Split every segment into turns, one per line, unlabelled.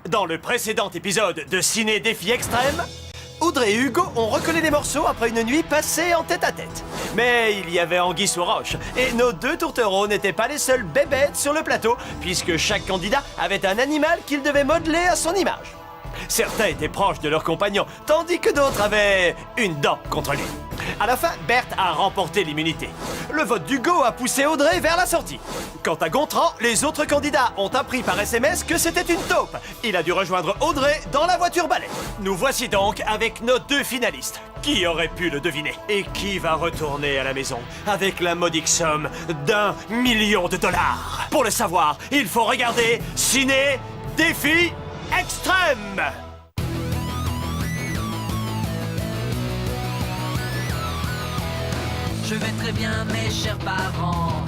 Dans le précédent épisode de Ciné Défi Extrême, Audrey et Hugo ont recollé les morceaux après une nuit passée en tête-à-tête. Mais il y avait anguille sous roche, et nos deux tourtereaux n'étaient pas les seuls bébêtes sur le plateau, puisque chaque candidat avait un animal qu'il devait modeler à son image. Certains étaient proches de leurs compagnons, tandis que d'autres avaient une dent contre lui. À la fin, Berthe a remporté l'immunité. Le vote d'Hugo a poussé Audrey vers la sortie. Quant à Gontran, les autres candidats ont appris par SMS que c'était une taupe. Il a dû rejoindre Audrey dans la voiture balai. Nous voici donc avec nos deux finalistes. Qui aurait pu le deviner? Et qui va retourner à la maison avec la modique somme d'1 million de dollars? Pour le savoir, il faut regarder Ciné Défi Extrême.
Je vais très bien, mes chers parents.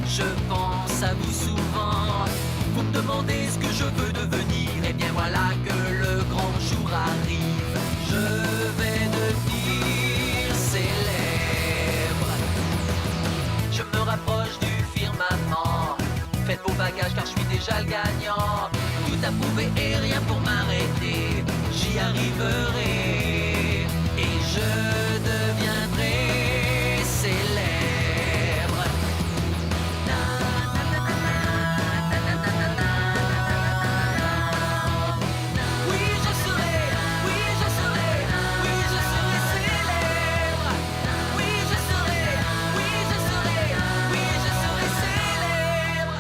Je pense à vous souvent. Vous me demandez ce que je veux devenir. Et bien voilà que le grand jour arrive. Je vais devenir célèbre. Je me rapproche du firmament. Faites vos bagages car je suis déjà le gagnant. Tout à prouver et rien pour m'arrêter. J'y arriverai. Et je deviendrai célèbre. Oui, je serai, oui, je serai, oui, je serai célèbre. Oui, je serai, oui, je serai, oui, je serai célèbre.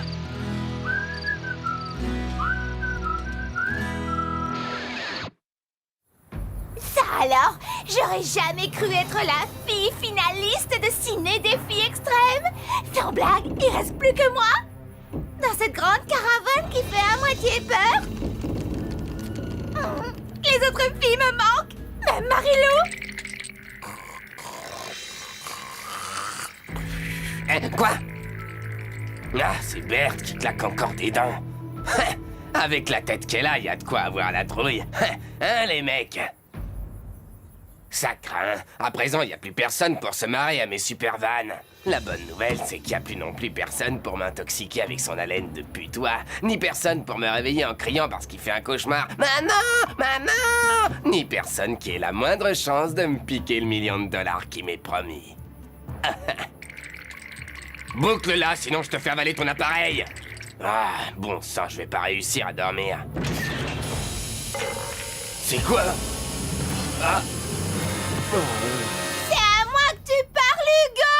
Ça alors, j'aurais jamais cru être la fille finaliste de Ciné Défi Extrême. Sans blague, il reste plus que moi. Dans cette grande caravane qui fait à moitié peur. Les autres filles me manquent, même Marilou.
Quoi? Ah, c'est Berthe qui claque encore des dents. Avec la tête qu'elle a, y a de quoi avoir la trouille. Hein, les mecs? Ça craint. À présent, y a plus personne pour se marrer à mes super vannes. La bonne nouvelle, c'est qu'il y a plus non plus personne pour m'intoxiquer avec son haleine de putois, ni personne pour me réveiller en criant parce qu'il fait un cauchemar. Maman! Maman! Ni personne qui ait la moindre chance de me piquer le $1 million qui m'est promis. Boucle-la, sinon je te fais avaler ton appareil. Ah, bon sang, je vais pas réussir à dormir. C'est quoi? Ah!
C'est à moi que tu parles, Hugo.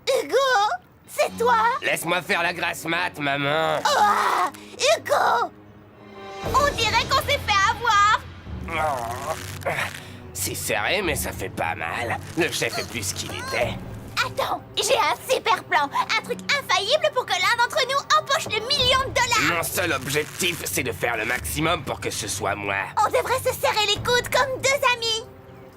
Hugo, c'est toi?
Laisse-moi faire la grasse mat, maman.
Oh, Hugo! On dirait qu'on s'est fait avoir.
Oh. C'est serré, mais ça fait pas mal. Le chef est plus qu'il était.
Attends, j'ai un super plan. Un truc infaillible pour que l'un d'entre nous empoche le $1 million.
Mon seul objectif, c'est de faire le maximum pour que ce soit moi.
On devrait se serrer les coudes comme deux amis.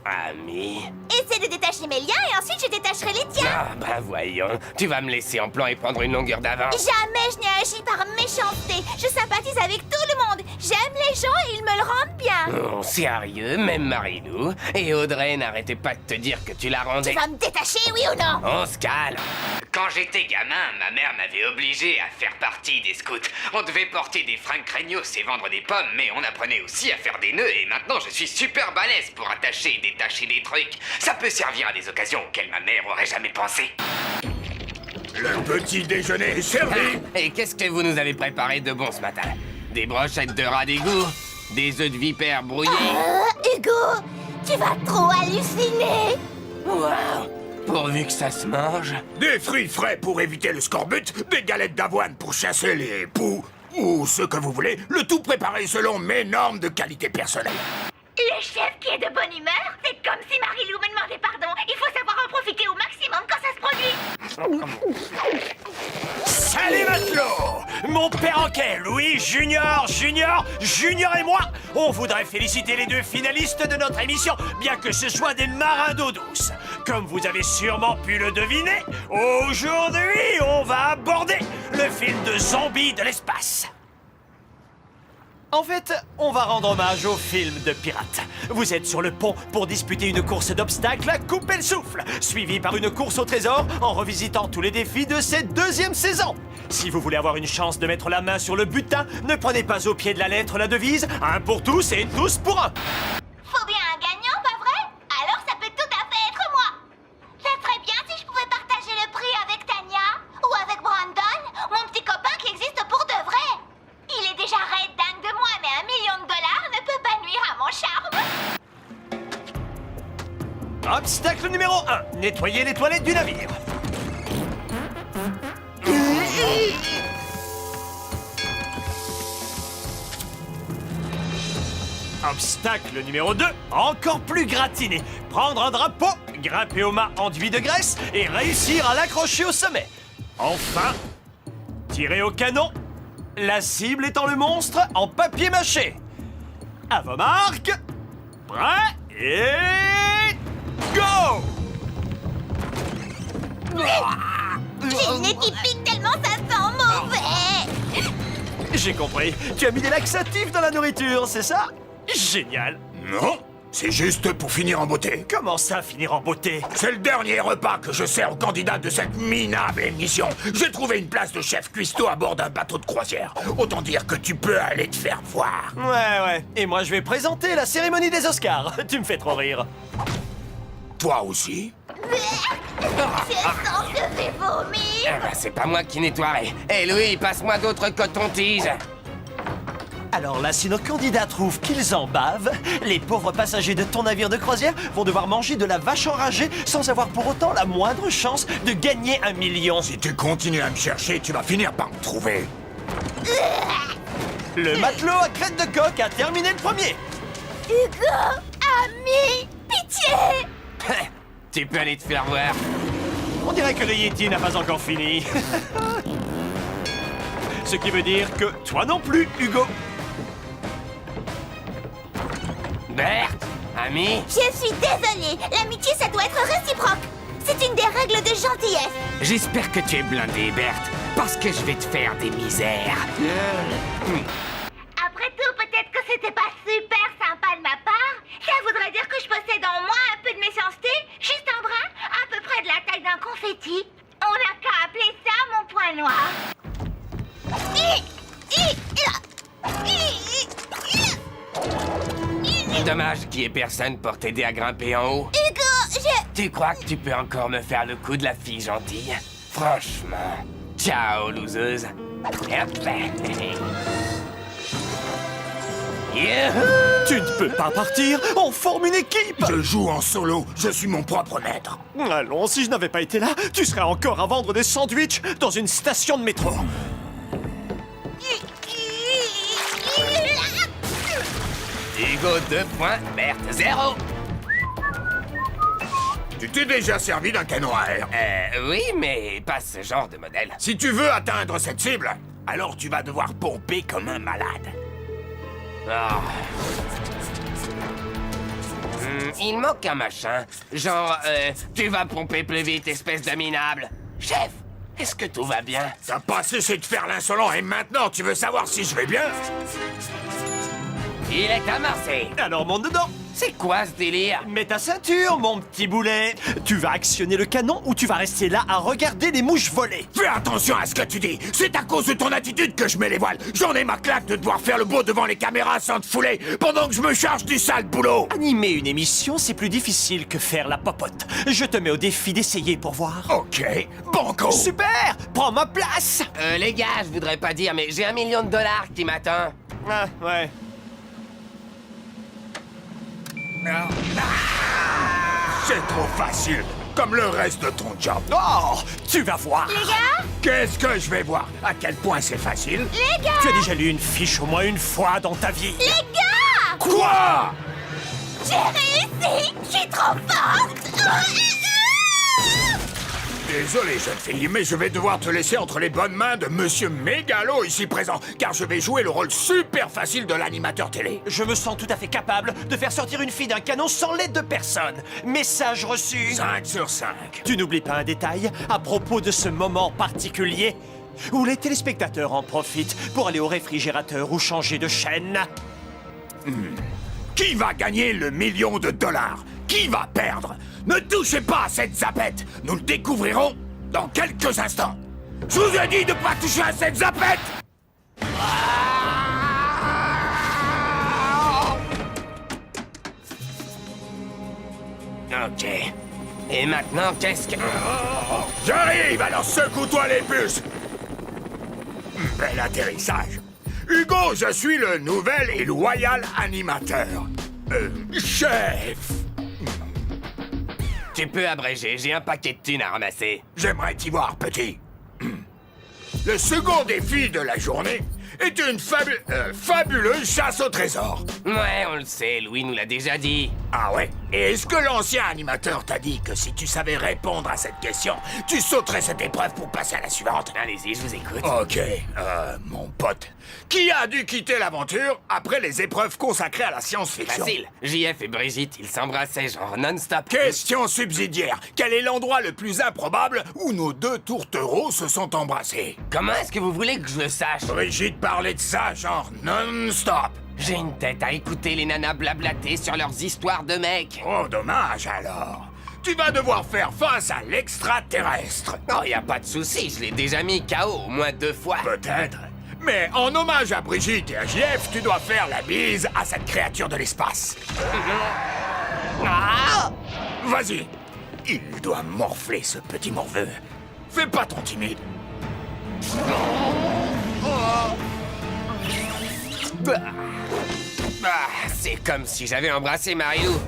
Ami?
Essaie de détacher mes liens et ensuite je détacherai les tiens.
Ah, ben voyons. Tu vas me laisser en plan et prendre une longueur d'avance.
Jamais je n'ai agi par méchanceté. Je sympathise avec tout le monde. J'aime les gens et ils me le rendent bien.
Oh, sérieux, même Marilou et Audrey n'arrêtaient pas de te dire que tu la rendais...
Tu vas me détacher, oui ou non?
On se calme. Quand j'étais gamin, ma mère m'avait obligé à faire partie des scouts. On devait porter des fringues craignos et vendre des pommes, mais on apprenait aussi à faire des nœuds et maintenant je suis super balèze pour attacher et détacher des trucs. Ça peut servir à des occasions auxquelles ma mère aurait jamais pensé.
Le petit déjeuner est servi.
Et qu'est-ce que vous nous avez préparé de bon ce matin? Des brochettes de rat d'égout? Des œufs de vipère brouillés?
Hugo, tu vas trop halluciner.
Waouh! Pourvu que ça se mange.
Des fruits frais pour éviter le scorbut, des galettes d'avoine pour chasser les poux, ou ce que vous voulez, le tout préparé selon mes normes de qualité personnelle.
Le chef qui est de bonne humeur, c'est comme si Marilou me demandait pardon. Il faut savoir en profiter au maximum quand ça se produit.
Salut matelot! Mon perroquet, Louis Junior et moi, on voudrait féliciter les deux finalistes de notre émission, bien que ce soit des marins d'eau douce. Comme vous avez sûrement pu le deviner, aujourd'hui, on va aborder le film de zombies de l'espace. En fait, on va rendre hommage au film de pirates. Vous êtes sur le pont pour disputer une course d'obstacles à couper le souffle, suivie par une course au trésor en revisitant tous les défis de cette deuxième saison. Si vous voulez avoir une chance de mettre la main sur le butin, ne prenez pas au pied de la lettre la devise « un pour tous et tous pour un ».
Faut bien un gagnant, pas vrai? Alors ça peut tout à fait être moi. Ça serait bien si je pouvais partager le prix avec Tania ou avec Brandon, mon petit copain qui existe pour de vrai. Il est déjà raide dingue de moi, mais $1 million ne peut pas nuire à mon charme.
Obstacle numéro 1, nettoyer les toilettes du navire. Obstacle numéro 2, encore plus gratiné. Prendre un drapeau, grimper au mât enduit de graisse et réussir à l'accrocher au sommet. Enfin, tirer au canon, la cible étant le monstre en papier mâché. À vos marques, prêt et go!
J'ai le nez qui pique tellement ça sent mauvais.
J'ai compris. Tu as mis des laxatifs dans la nourriture, c'est ça? Génial.
Non, c'est juste pour finir en beauté.
Comment ça, finir en beauté?
C'est le dernier repas que je sers aux candidats de cette minable émission. J'ai trouvé une place de chef cuistot à bord d'un bateau de croisière. Autant dire que tu peux aller te faire voir.
Ouais. Et moi, je vais présenter la cérémonie des Oscars. Tu me fais trop rire.
Toi aussi?
Je sens que je vais vomir.
C'est pas moi qui nettoierai. Hé Louis, passe-moi d'autres cotons-tiges.
Alors là, si nos candidats trouvent qu'ils en bavent, les pauvres passagers de ton navire de croisière vont devoir manger de la vache enragée sans avoir pour autant la moindre chance de gagner $1 million.
Si tu continues à me chercher, tu vas finir par me trouver.
Le matelot à crête de coq a terminé le premier.
Hugo, ami, pitié.
Tu peux aller te faire voir.
On dirait que le Yeti n'a pas encore fini. Ce qui veut dire que toi non plus, Hugo.
Berthe, ami,
Je suis désolée. L'amitié, ça doit être réciproque. C'est une des règles de gentillesse.
j'espère que tu es blindé, Berthe, parce que je vais te faire des misères.
Après tout, peut-être que c'était pas super sympa de ma part. Ça voudrait dire que je possède en moi un peu de méchanceté, juste un brin, à peu près de la taille d'un confetti. On n'a qu'à appeler ça mon point noir.
Dommage qu'il y ait personne pour t'aider à grimper en haut.
Hugo,
Tu crois que tu peux encore me faire le coup de la fille gentille? Franchement. Ciao, loseuse. Et hop. Youhou!
Tu ne peux pas partir. On forme une équipe.
Je joue en solo, je suis mon propre maître.
Allons, si je n'avais pas été là, tu serais encore à vendre des sandwichs dans une station de métro.
Hugo 2 points, Berthe 0.
Tu t'es déjà servi d'un canon à air.
Oui, mais pas ce genre de modèle.
Si tu veux atteindre cette cible, alors tu vas devoir pomper comme un malade.
Ah. Il manque un machin. Genre, tu vas pomper plus vite, espèce de minable. Chef, est-ce que tout va bien?
T'as pas cessé de faire l'insolent et maintenant tu veux savoir si je vais bien?
Il est amassé.
Alors monte dedans.
C'est quoi ce délire?
Mets ta ceinture, mon petit boulet. Tu vas actionner le canon ou tu vas rester là à regarder les mouches voler.
Fais attention à ce que tu dis. C'est à cause de ton attitude que je mets les voiles. J'en ai ma claque de devoir faire le beau devant les caméras sans te fouler pendant que je me charge du sale boulot.
Animer une émission, c'est plus difficile que faire la popote. Je te mets au défi d'essayer pour voir.
Ok, banco.
Super! Prends ma place!
Les gars, je voudrais pas dire, mais j'ai $1 million qui m'attend.
Ah, ouais.
C'est trop facile, comme le reste de ton job.
Oh! Tu vas voir!
Les gars,
Qu'est-ce que je vais voir? À quel point c'est facile?
les gars,
Tu as déjà lu une fiche au moins une fois dans ta vie.
les gars!
Quoi?
J'ai réussi! Je suis trop forte!
Désolé, jeune fille, mais je vais devoir te laisser entre les bonnes mains de Monsieur Mégalo ici présent, car je vais jouer le rôle super facile de l'animateur télé.
Je me sens tout à fait capable de faire sortir une fille d'un canon sans l'aide de personne. Message reçu.
5 sur 5.
Tu n'oublies pas un détail à propos de ce moment particulier. où les téléspectateurs en profitent pour aller au réfrigérateur ou changer de chaîne.
Qui va gagner le $1 000 000? Qui va perdre? Ne touchez pas à cette zapette. Nous le découvrirons dans quelques instants. Je vous ai dit de pas toucher à cette zapette.
Ok. Et maintenant, qu'est-ce que...
J'arrive, alors secoue-toi les puces. Bel atterrissage. Hugo, je suis le nouvel et loyal animateur. Chef.
Tu peux abréger, j'ai un paquet de thunes à ramasser.
J'aimerais t'y voir, petit. Le second défi de la journée est une fabuleuse chasse au trésor.
Ouais, on le sait, Louis nous l'a déjà dit.
Ah ouais? Et est-ce que l'ancien animateur t'a dit que si tu savais répondre à cette question, tu sauterais cette épreuve pour passer à la suivante?
Allez-y, je vous écoute.
Ok, mon pote. Qui a dû quitter l'aventure après les épreuves consacrées à la science-fiction?
Facile. JF et Brigitte, ils s'embrassaient genre non-stop.
Question subsidiaire. Quel est l'endroit le plus improbable où nos deux tourtereaux se sont embrassés?
Comment est-ce que vous voulez que je le sache?
Brigitte parlait de ça genre non-stop.
J'ai une tête à écouter les nanas blablater sur leurs histoires de mecs.
Oh, dommage alors. Tu vas devoir faire face à l'extraterrestre.
Oh, y a pas de souci, je l'ai déjà mis KO au moins 2 fois.
Peut-être. Mais en hommage à Brigitte et à JF, tu dois faire la bise à cette créature de l'espace.
Ah!
Vas-y. Il doit morfler, ce petit morveux. Fais pas ton timide.
Ah, c'est comme si j'avais embrassé Marilou.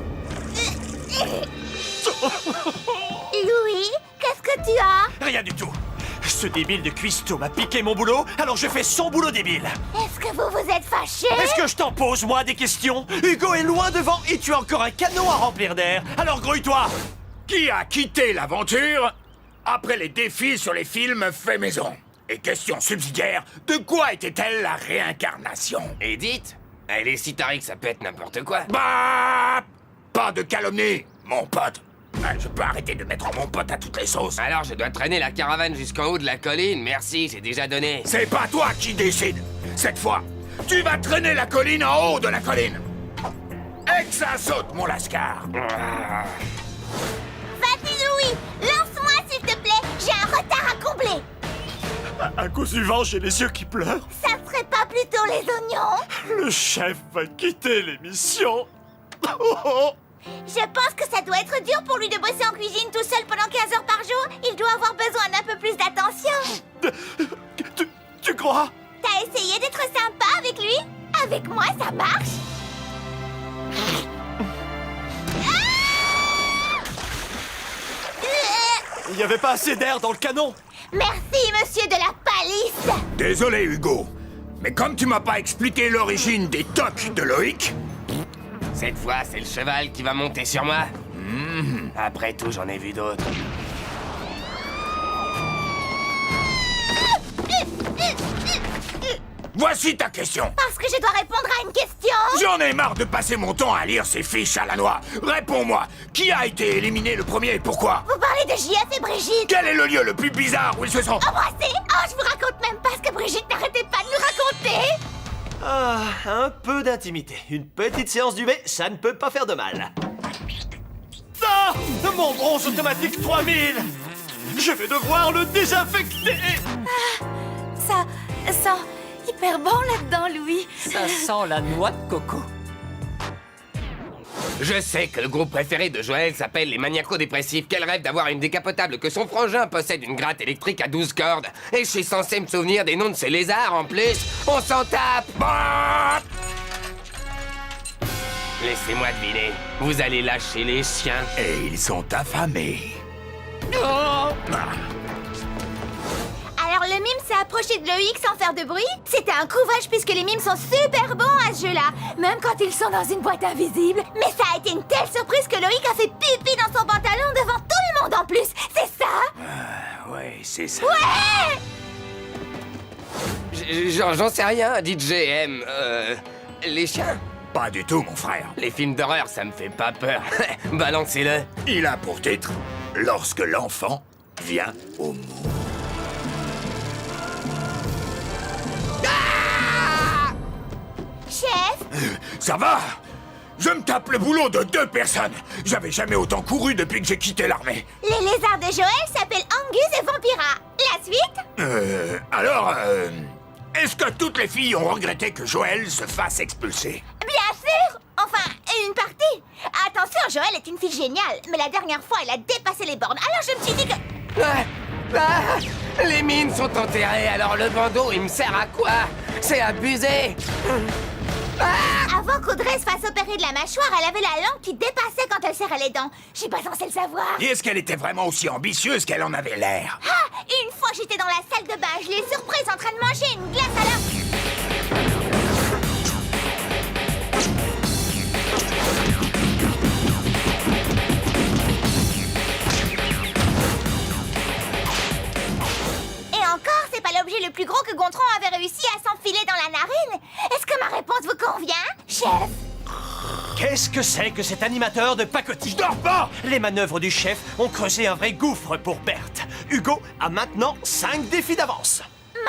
Louis, qu'est-ce que tu as?
Rien du tout. Ce débile de cuistot m'a piqué mon boulot, alors je fais son boulot débile.
Est-ce que vous vous êtes fâché?
Est-ce que je t'en pose, moi, des questions? Hugo est loin devant et tu as encore un canot à remplir d'air. Alors grouille-toi.
Qui a quitté l'aventure après les défis sur les films faits maison? Et question subsidiaire, de quoi était-elle la réincarnation?
Edith? Elle est si tarée que ça peut être n'importe quoi.
Bah, pas de calomnie, mon pote. Je peux arrêter de mettre mon pote à toutes les sauces.
Alors je dois traîner la caravane jusqu'en haut de la colline. Merci, j'ai déjà donné.
C'est pas toi qui décide. Cette fois, tu vas traîner la colline en haut de la colline. Et que ça saute, mon lascar.
Vas-y, Louis, lance-moi s'il te plaît. J'ai un retard à combler.
À coup suivant, j'ai les yeux qui pleurent.
Ça serait pas plutôt les oignons?
Le chef va quitter l'émission. Oh, oh.
Je pense que ça doit être dur pour lui de bosser en cuisine tout seul pendant 15 heures par jour. Il doit avoir besoin d'un peu plus d'attention.
Tu crois?
T'as essayé d'être sympa avec lui? Avec moi, ça marche?
Il n'y avait pas assez d'air dans le canon.
Merci, monsieur de la palisse.
Désolé, Hugo. Mais comme tu m'as pas expliqué l'origine des tocs de Loïc...
Cette fois, c'est le cheval qui va monter sur moi. Après tout, j'en ai vu d'autres.
Voici ta question.
Parce que je dois répondre à une question.
J'en ai marre de passer mon temps à lire ces fiches à la noix. Réponds-moi. Qui a été éliminé le premier et pourquoi?
Vous parlez de JF et Brigitte.
Quel est le lieu le plus bizarre où ils se sont...
Embrassés? Oh, je vous raconte même pas ce que Brigitte n'arrêtait pas de nous raconter.
Ah, un peu d'intimité. Une petite séance du V, ça ne peut pas faire de mal. Ah! Mon bronze automatique 3000! Je vais devoir le désinfecter!
Ça sent hyper bon là-dedans, Louis.
Ça sent la noix de coco.
Je sais que le groupe préféré de Joël s'appelle les Maniaco-Dépressifs, qu'elle rêve d'avoir une décapotable, que son frangin possède une gratte électrique à 12 cordes. Et je suis censé me souvenir des noms de ces lézards en plus. On s'en tape!
Bah,
Laissez-moi deviner, vous allez lâcher les chiens.
et ils sont affamés.
Alors le mime s'est approché de Loïc sans faire de bruit. C'était un couvage puisque les mimes sont super bons à ce jeu-là, même quand ils sont dans une boîte invisible. Mais ça a été une telle surprise que Loïc a fait pipi dans son pantalon devant tout le monde en plus. C'est ça?
Ouais, c'est ça.
Ouais!
J'en sais rien, DJM. Les chiens?
Pas du tout, mon frère.
Les films d'horreur, ça me fait pas peur. Balancez-le.
Il a pour titre « Lorsque l'enfant vient au monde ». Ça va? Je me tape le boulot de 2 personnes. J'avais jamais autant couru depuis que j'ai quitté l'armée.
Les lézards de Joël s'appellent Angus et Vampira. La suite?
Alors, est-ce que toutes les filles ont regretté que Joël se fasse expulser?
Bien sûr! Enfin, une partie. Attention, Joël est une fille géniale, mais la dernière fois, elle a dépassé les bornes. Alors je me suis dit que...
Les mines sont enterrées, alors le bandeau, il me sert à quoi? C'est abusé.
Avant qu'Audrey se fasse opérer de la mâchoire, elle avait la langue qui dépassait quand elle serrait les dents. Je suis pas censée le savoir.
Et est-ce qu'elle était vraiment aussi ambitieuse qu'elle en avait l'air?
Ah! Une fois, j'étais dans la salle de bain. Je l'ai surprise en train de manger une glace à la... Et encore, c'est pas l'objet le plus gros que Gontran avait réussi à s'enfiler dans la narine. Est-ce que ma réponse vous convient, chef?
Qu'est-ce que c'est que cet animateur de pacotille?
Je dors pas!
Les manœuvres du chef ont creusé un vrai gouffre pour Berthe. Hugo a maintenant 5 défis d'avance.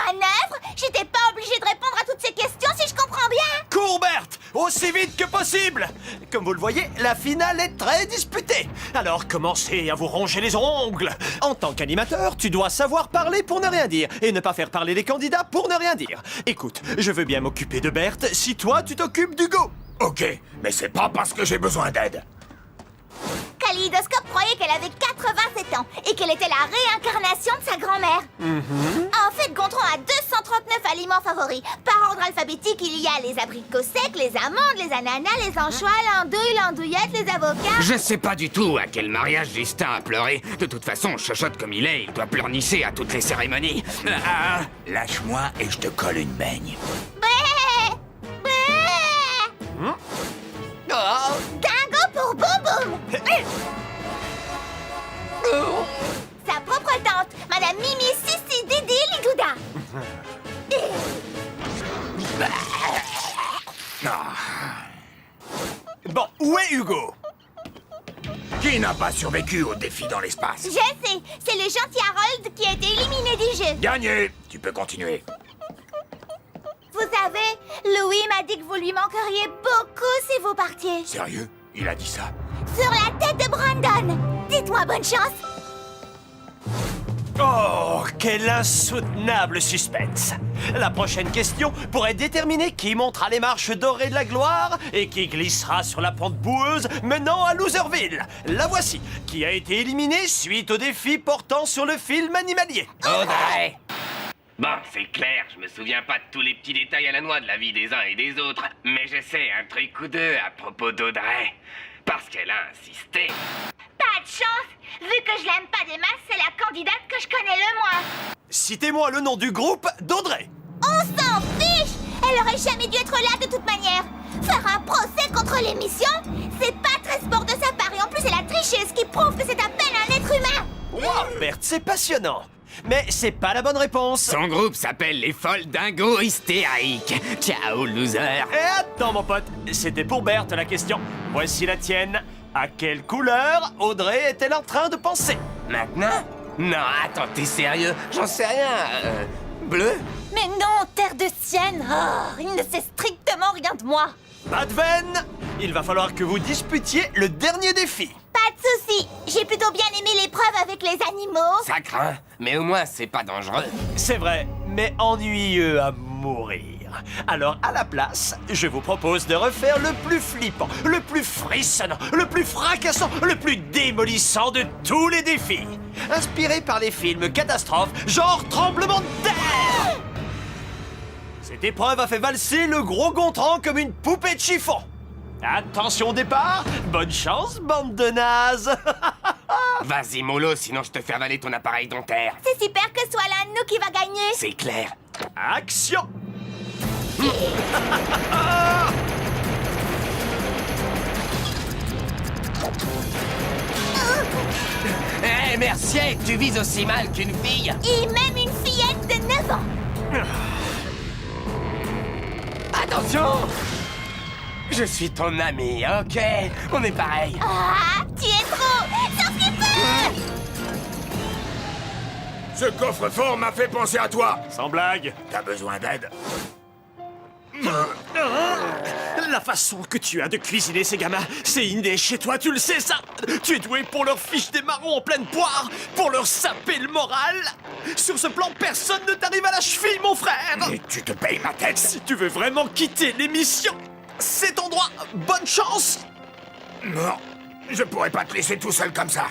Manœuvre? J'étais pas obligée de répondre à toutes ces questions si je comprends bien.
Cours, Berthe, aussi vite que possible. Comme vous le voyez, la finale est très disputée. Alors commencez à vous ronger les ongles. En tant qu'animateur, tu dois savoir parler pour ne rien dire et ne pas faire parler les candidats pour ne rien dire. Écoute, je veux bien m'occuper de Berthe si toi tu t'occupes d'Hugo.
Ok, mais c'est pas parce que j'ai besoin d'aide.
Kaléidoscope croyait qu'elle avait 87 ans et qu'elle était la réincarnation de sa grand-mère. En fait, Gontran a 239 aliments favoris. Par ordre alphabétique, il y a les abricots secs, les amandes, les ananas, les anchois, l'andouille, l'andouillette, les avocats...
Je sais pas du tout à quel mariage Justin a pleuré. De toute façon, chochotte comme il est, il doit pleurnisser à toutes les cérémonies.
Lâche-moi et je te colle une baigne.
Bé! Bé!
Oh.
Dingo pour Boum Boum! Sa propre tante, Madame Mimi Sissi Didi Lidouda.
Bon, où est Hugo?
Qui n'a pas survécu au défi dans l'espace?
Je sais, c'est le gentil Harold qui a été éliminé du jeu.
Gagné! Tu peux continuer.
Vous savez, Louis m'a dit que vous lui manqueriez beaucoup si vous partiez.
Sérieux? Il a dit ça?
Sur la tête de Brandon. Dites-moi bonne chance.
Oh, quel insoutenable suspense! La prochaine question pourrait déterminer qui montera les marches dorées de la gloire et qui glissera sur la pente boueuse menant à Loserville. La voici, qui a été éliminée suite au défi portant sur le film animalier.
Audrey! Bon, c'est clair, je me souviens pas de tous les petits détails à la noix de la vie des uns et des autres, mais je sais un truc ou deux à propos d'Audrey. Parce qu'elle a insisté.
Pas de chance. Vu que je l'aime pas des masses, c'est la candidate que je connais le moins.
Citez-moi le nom du groupe d'Audrey.
On s'en fiche. Elle aurait jamais dû être là de toute manière. Faire un procès contre l'émission, c'est pas très sport de sa part. Et en plus, elle a triché, ce qui prouve que c'est à peine un être humain.
Wow, Berthe, c'est passionnant. Mais c'est pas la bonne réponse.
Son groupe s'appelle les Folles Dingos Hystériques. Ciao, loser.
Et attends, mon pote, c'était pour Berthe la question. Voici la tienne. À quelle couleur Audrey est-elle en train de penser?
Maintenant? Non, attends, t'es sérieux? J'en sais rien. Bleu?
Mais non, terre de sienne. Oh, il ne sait strictement rien de moi.
Pas de veine. Il va falloir que vous disputiez le dernier défi.
Pas de souci. J'ai plutôt bien aimé l'épreuve avec les animaux.
Ça craint, mais au moins c'est pas dangereux.
C'est vrai, mais ennuyeux à mourir. Alors, à la place, je vous propose de refaire le plus flippant, le plus frissonnant, le plus fracassant, le plus démolissant de tous les défis. Inspiré par les films catastrophes, genre Tremblement de terre. Cette épreuve a fait valser le gros Gontran comme une poupée de chiffon. Attention au départ, bonne chance, bande de nazes.
Vas-y, mollo, sinon je te fais avaler ton appareil dentaire.
C'est super que ce soit l'un de nous qui va gagner.
C'est clair.
Action.
Eh, merci, tu vises aussi mal qu'une fille.
Et même une fillette de 9 ans.
Attention! Je suis ton ami, ok? On est pareil.
Ah, tu es trop. Sauf peu.
Ce coffre-fort m'a fait penser à toi.
Sans blague.
T'as besoin d'aide?
La façon que tu as de cuisiner ces gamins, c'est inné chez toi, tu le sais ça. Tu es doué pour leur fiche des marrons en pleine poire, pour leur saper le moral. Sur ce plan, personne ne t'arrive à la cheville, mon frère.
Et tu te payes ma tête?
Si tu veux vraiment quitter l'émission, c'est ton droit. Bonne chance.
Non, je pourrais pas te laisser tout seul comme ça.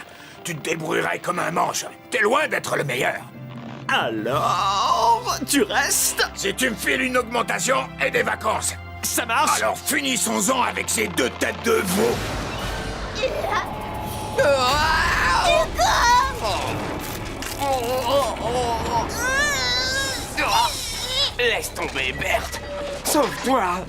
Tu te débrouillerais comme un manche. T'es loin d'être le meilleur.
Alors, tu restes?
Si tu me files une augmentation et des vacances,
Ça marche.
alors finissons-en avec ces deux têtes de veau.
Laisse tomber, Berthe. Sauve-toi.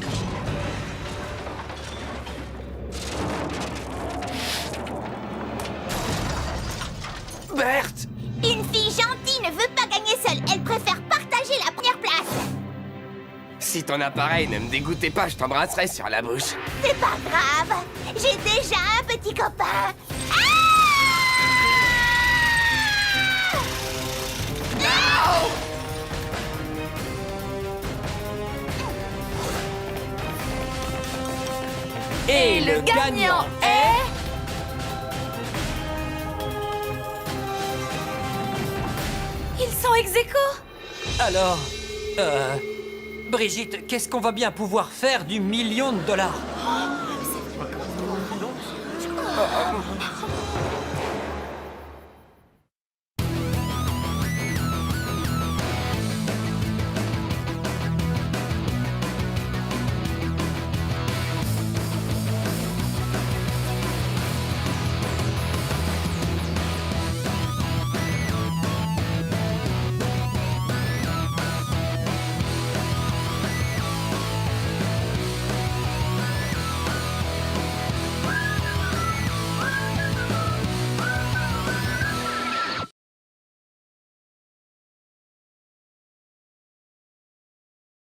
Berthe.
Une fille gentille ne veut pas gagner seule. Elle préfère partager la première place.
Si ton appareil ne me dégoûtait pas, je t'embrasserais sur la bouche.
C'est pas grave. J'ai déjà un petit copain.
Et le gagnant est... Ils sont ex aequo.
Alors, Brigitte, qu'est-ce qu'on va bien pouvoir faire du $1 000 000?